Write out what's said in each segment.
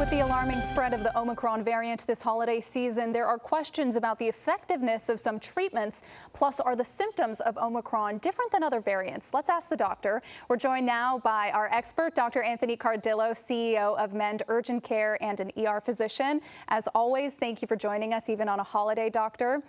With the alarming spread of the Omicron variant this holiday season, there are questions about the effectiveness of some treatments. Plus, are the symptoms of Omicron different than other variants? Let's ask the doctor. We're joined now by our expert, Dr. Anthony Cardillo, CEO of Mend Urgent Care and an ER physician. As always, thank you for joining us, even on a holiday, doctor.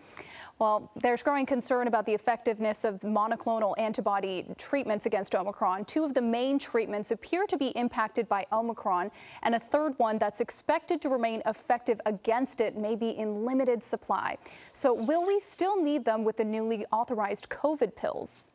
Well, there's growing concern about the effectiveness of monoclonal antibody treatments against Omicron. Two of the main treatments appear to be impacted by Omicron, and a third one that's expected to remain effective against it may be in limited supply. So will we still need them with the newly authorized COVID pills?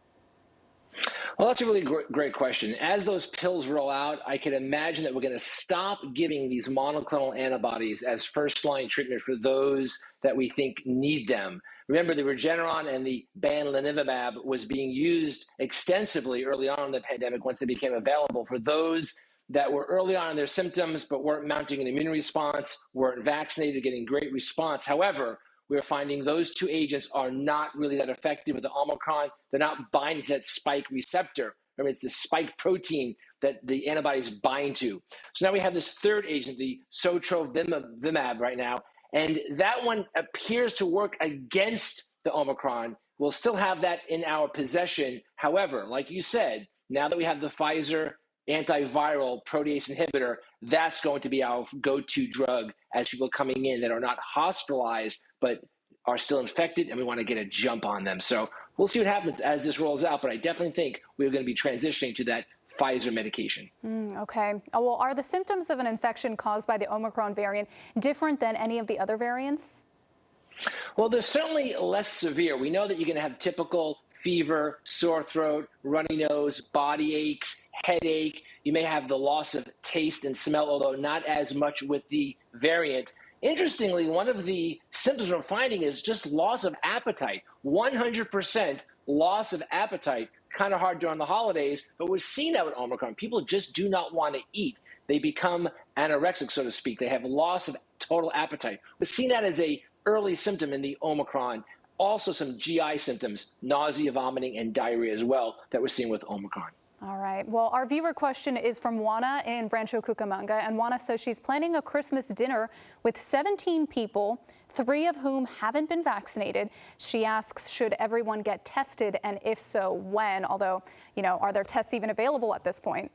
Well, that's a really great question. As those pills roll out, I can imagine that we're going to stop giving these monoclonal antibodies as first-line treatment for those that we think need them. Remember, the Regeneron and the bamlanivimab was being used extensively early on in the pandemic once they became available for those that were early on in their symptoms but weren't mounting an immune response, weren't vaccinated, getting great response. However, we're finding those two agents are not really that effective with the Omicron. They're not binding to that spike receptor. Remember, it's the spike protein that the antibodies bind to. So now we have this third agent, the sotrovimab right now, and that one appears to work against the Omicron. We'll still have that in our possession. However, like you said, now that we have the Pfizer antiviral protease inhibitor, that's going to be our go-to drug as people coming in that are not hospitalized but are still infected, and we want to get a jump on them. So we'll see what happens as this rolls out, but I definitely think we're going to be transitioning to that Pfizer medication. Okay. Well, are the symptoms of an infection caused by the Omicron variant different than any of the other variants? Well, they're certainly less severe. We know that you're going to have typical fever, sore throat, runny nose, body aches, headache. You may have the loss of taste and smell, although not as much with the variant. Interestingly, one of the symptoms we're finding is just loss of appetite. 100% loss of appetite. Kind of hard during the holidays, but we're seeing that with Omicron. People just do not want to eat. They become anorexic, so to speak. They have loss of total appetite. We're seeing that as a early symptom in the Omicron. Also some GI symptoms, nausea, vomiting, and diarrhea as well that we're seeing with Omicron. All right. Well, our viewer question is from Juana in Rancho Cucamonga, and Juana says she's planning a Christmas dinner with 17 people, 3 of whom haven't been vaccinated. She asks, should everyone get tested, and if so, when? Although, are there tests even available at this point?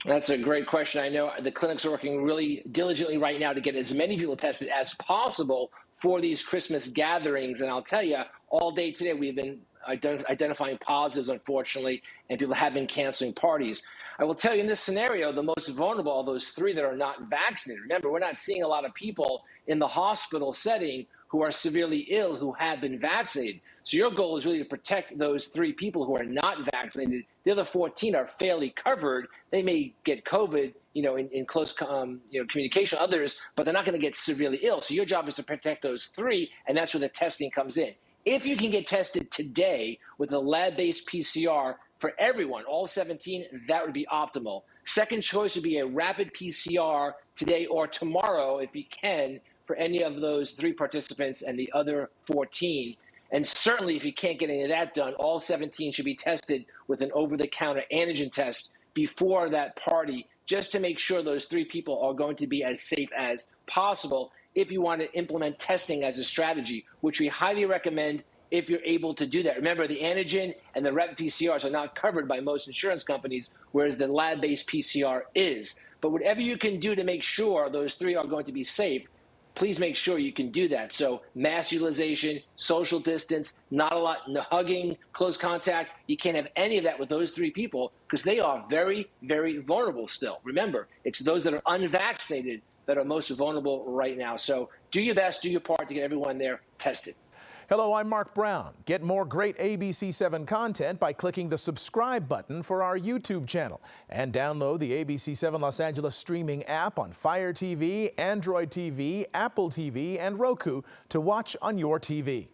That's a great question. I know the clinics are working really diligently right now to get as many people tested as possible for these Christmas gatherings. And I'll tell you, all day today, we've been identifying positives, unfortunately, and people have been canceling parties. I will tell you, in this scenario, the most vulnerable are those 3 that are not vaccinated. Remember, we're not seeing a lot of people in the hospital setting who are severely ill who have been vaccinated. So your goal is really to protect those 3 people who are not vaccinated. The other 14 are fairly covered. They may get COVID, in close communication with others, but they're not going to get severely ill. So your job is to protect those 3, and that's where the testing comes in. If you can get tested today with a lab-based PCR for everyone, all 17, that would be optimal. Second choice would be a rapid PCR today or tomorrow, if you can, for any of those 3 participants and the other 14. And certainly, if you can't get any of that done, all 17 should be tested with an over-the-counter antigen test before that party, just to make sure those 3 people are going to be as safe as possible if you want to implement testing as a strategy, which we highly recommend if you're able to do that. Remember, the antigen and the rapid PCRs are not covered by most insurance companies, whereas the lab-based PCR is. But whatever you can do to make sure those 3 are going to be safe, please make sure you can do that. So mask utilization, social distance, not a lot, no hugging, close contact. You can't have any of that with those 3 people because they are very, very vulnerable still. Remember, it's those that are unvaccinated that are most vulnerable right now. So do your best, do your part to get everyone there tested. Hello, I'm Mark Brown. Get more great ABC7 content by clicking the subscribe button for our YouTube channel and download the ABC7 Los Angeles streaming app on Fire TV, Android TV, Apple TV, and Roku to watch on your TV.